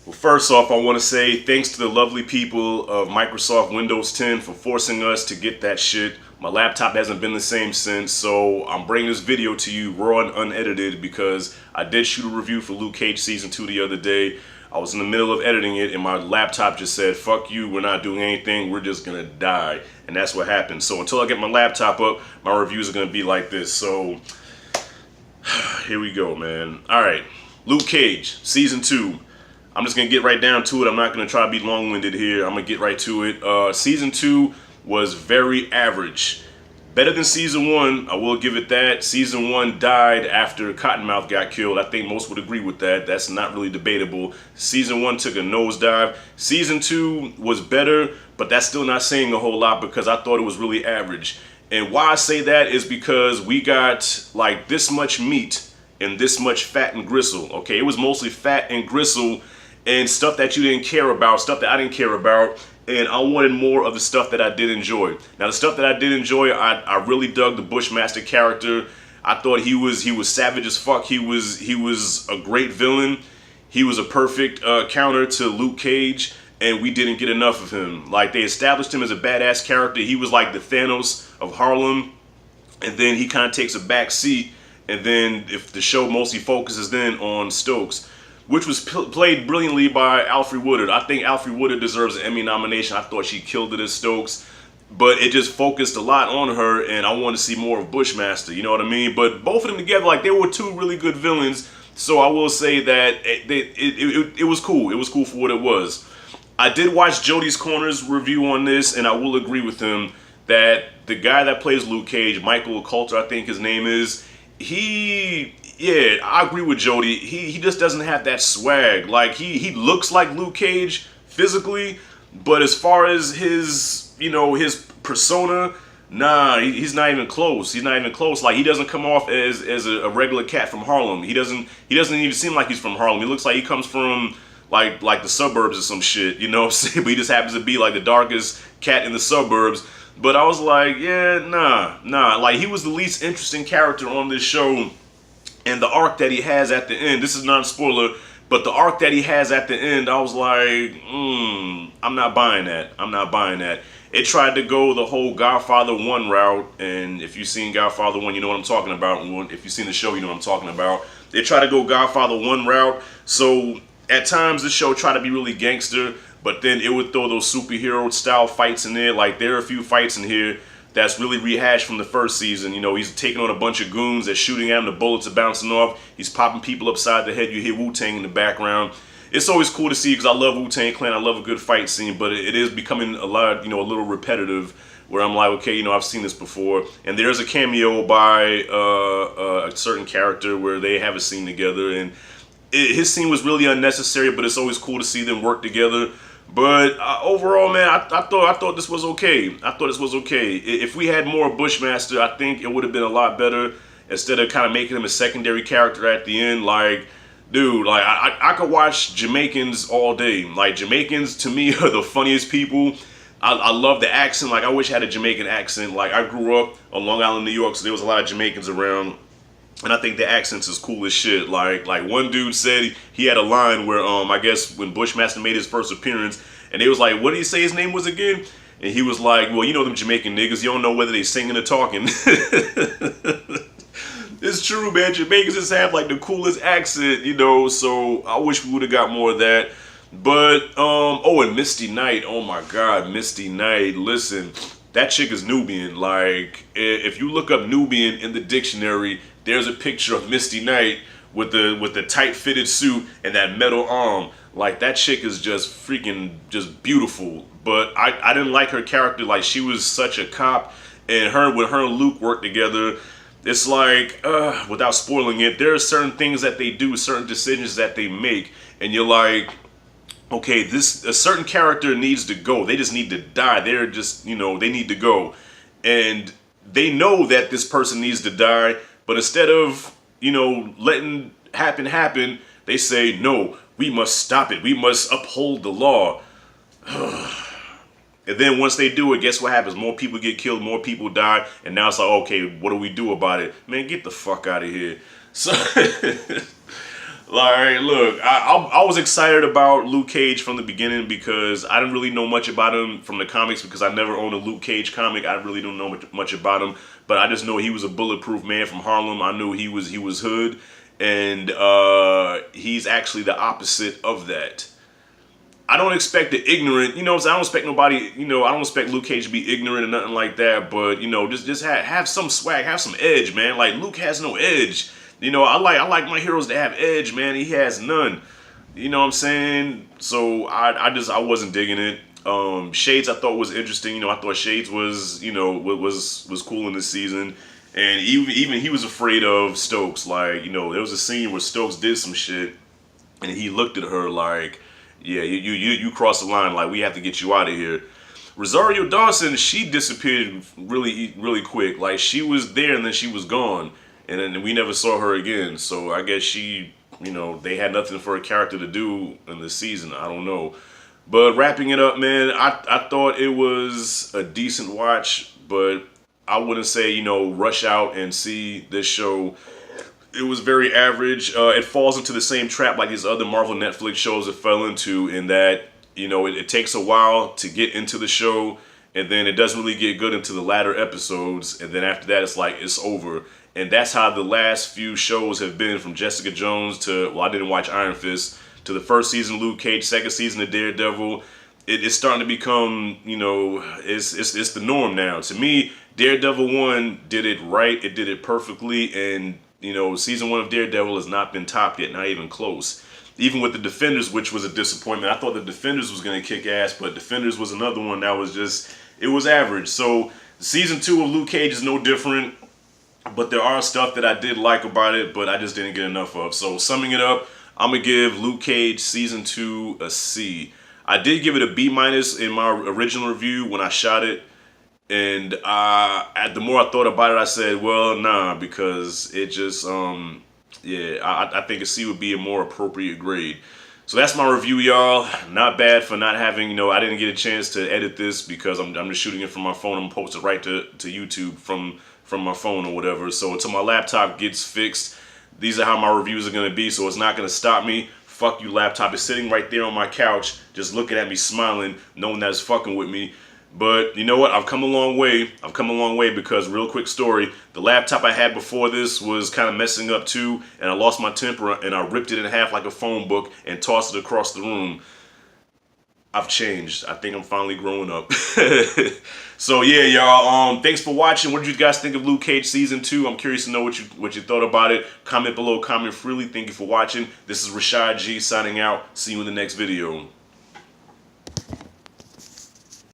Well, first off, I want to say thanks to the lovely people of Microsoft Windows 10 for forcing us to get that shit. My laptop hasn't been the same since, so I'm bringing this video to you raw and unedited because I did shoot a review for Luke Cage Season 2 the other day. I was in the middle of editing it and my laptop just said, fuck you, we're not doing anything, we're just gonna die. And that's what happened. So until I get my laptop up, my reviews are gonna be like this. So here we go, man. Alright, Luke Cage, Season 2. I'm just going to get right down to it. I'm not going to try to be long-winded here. I'm going to get right to it. Season 2 was very average. Better than Season 1, I will give it that. Season 1 died after Cottonmouth got killed. I think most would agree with that. That's not really debatable. Season 1 took a nosedive. Season 2 was better, but that's still not saying a whole lot because I thought it was really average. And why I say that is because we got like this much meat and this much fat and gristle. Okay, it was mostly fat and gristle and stuff that you didn't care about, stuff that I didn't care about, and I wanted more of the stuff that I did enjoy. Now, the stuff that I did enjoy, I really dug the Bushmaster character. I thought he was savage as fuck. He was a great villain. He was a perfect counter to Luke Cage, and we didn't get enough of him. Like, they established him as a badass character. He was like the Thanos of Harlem, and then he kind of takes a back seat, and then if the show mostly focuses then on Stokes, which was played brilliantly by Alfre Woodard. I think Alfre Woodard deserves an Emmy nomination. I thought she killed it as Stokes, but it just focused a lot on her, and I wanted to see more of Bushmaster, you know what I mean? But both of them together, like, they were two really good villains, so I will say that it was cool. It was cool for what it was. I did watch Jody's Corner's review on this, and I will agree with him that the guy that plays Luke Cage, Michael Coulter, I think his name is, yeah, I agree with Jody. He just doesn't have that swag. Like, he looks like Luke Cage physically, but as far as his, you know, his persona, nah, he's not even close. He's not even close. Like, he doesn't come off as a regular cat from Harlem. He doesn't even seem like he's from Harlem. He looks like he comes from like the suburbs or some shit, you know what I'm saying? But he just happens to be like the darkest cat in the suburbs. But I was like, yeah, nah. Like, he was the least interesting character on this show. And the arc that he has at the end, this is not a spoiler, but the arc that he has at the end, I was like, I'm not buying that. I'm not buying that. It tried to go the whole Godfather 1 route, and if you've seen Godfather 1, you know what I'm talking about. If you've seen the show, you know what I'm talking about. They tried to go Godfather 1 route, so at times the show tried to be really gangster, but then it would throw those superhero style fights in there. Like, there are a few fights in here that's really rehashed from the first season. You know, he's taking on a bunch of goons, they're shooting at him, the bullets are bouncing off, he's popping people upside the head, you hear Wu-Tang in the background. It's always cool to see because I love Wu-Tang Clan, I love a good fight scene, but it is becoming a lot, you know, a little repetitive, where I'm like, okay, you know, I've seen this before. And there's a cameo by a certain character where they have a scene together, and his scene was really unnecessary, but it's always cool to see them work together. But overall, man, I thought this was okay. I thought this was okay. If we had more Bushmaster, I think it would have been a lot better. Instead of kind of making him a secondary character at the end, like, dude, like, I could watch Jamaicans all day. Like, Jamaicans to me are the funniest people. I love the accent. Like, I wish I had a Jamaican accent. Like, I grew up on Long Island, New York, so there was a lot of Jamaicans around. And I think the accents is cool as shit. Like one dude said he had a line where, I guess when Bushmaster made his first appearance, and they was like, what did he say his name was again? And he was like, well, you know them Jamaican niggas, you don't know whether they singing or talking. It's true, man. Jamaicans just have like the coolest accent, you know, so I wish we would have got more of that. But, oh, and Misty Knight, oh my God, Misty Knight, listen, that chick is Nubian. Like, if you look up Nubian in the dictionary, there's a picture of Misty Knight with the tight-fitted suit and that metal arm. Like, that chick is just freaking just beautiful. But I didn't like her character. Like, she was such a cop, and when her and Luke worked together, it's like, without spoiling it, there are certain things that they do, certain decisions that they make, and you're like, okay, a certain character needs to go. They just need to die. They're just, you know, they need to go. And they know that this person needs to die, but instead of, you know, letting happen, they say, no, we must stop it. We must uphold the law. And then once they do it, guess what happens? More people get killed, more people die, and now it's like, okay, what do we do about it? Man, get the fuck out of here. So, Like, look, I was excited about Luke Cage from the beginning because I didn't really know much about him from the comics because I never owned a Luke Cage comic. I really don't know much about him, but I just know he was a bulletproof man from Harlem. I knew he was hood, and he's actually the opposite of that. I don't expect the ignorant, I don't expect nobody, I don't expect Luke Cage to be ignorant or nothing like that, but, just have some swag, have some edge, man. Like, Luke has no edge. I like my heroes to have edge, man. He has none. You know what I'm saying? So I wasn't digging it. Shades I thought was interesting. I thought Shades was, was cool in this season. And even he was afraid of Stokes. Like, there was a scene where Stokes did some shit and he looked at her like, yeah, you crossed the line. Like, we have to get you out of here. Rosario Dawson, she disappeared really quick. Like, she was there and then she was gone, and then we never saw her again. So I guess she, they had nothing for a character to do in this season. I don't know. But wrapping it up, man, I thought it was a decent watch, but I wouldn't say, rush out and see this show. It was very average. It falls into the same trap like these other Marvel Netflix shows it fell into, in that, it takes a while to get into the show, and then it doesn't really get good into the latter episodes, and then after that it's like it's over. And that's how the last few shows have been, from Jessica Jones to, well, I didn't watch Iron Fist, to the first season of Luke Cage, second season of Daredevil. It's starting to become, it's the norm now. To me, Daredevil 1 did it right, it did it perfectly, and season 1 of Daredevil has not been topped yet, not even close. Even with the Defenders, which was a disappointment. I thought the Defenders was going to kick ass, but Defenders was another one that was just, it was average. So season 2 of Luke Cage is no different, but there are stuff that I did like about it, but I just didn't get enough of. So summing it up, I'm going to give Luke Cage season 2 a C. I did give it a B- in my original review when I shot it. And the more I thought about it, I said, well, nah, because it just, I think a C would be a more appropriate grade. So that's my review, y'all. Not bad for not having, I didn't get a chance to edit this because I'm just shooting it from my phone. I'm posting right to YouTube from my phone or whatever. So until my laptop gets fixed, these are how my reviews are going to be. So it's not going to stop me. Fuck you, laptop. It's sitting right there on my couch, just looking at me, smiling, knowing that it's fucking with me. But you know what? I've come a long way. I've come a long way because, real quick story, the laptop I had before this was kind of messing up too, and I lost my temper and I ripped it in half like a phone book and tossed it across the room. I've changed. I think I'm finally growing up. So yeah, y'all. Thanks for watching. What did you guys think of Luke Cage season 2? I'm curious to know what you thought about it. Comment below. Comment freely. Thank you for watching. This is Rashad G signing out. See you in the next video.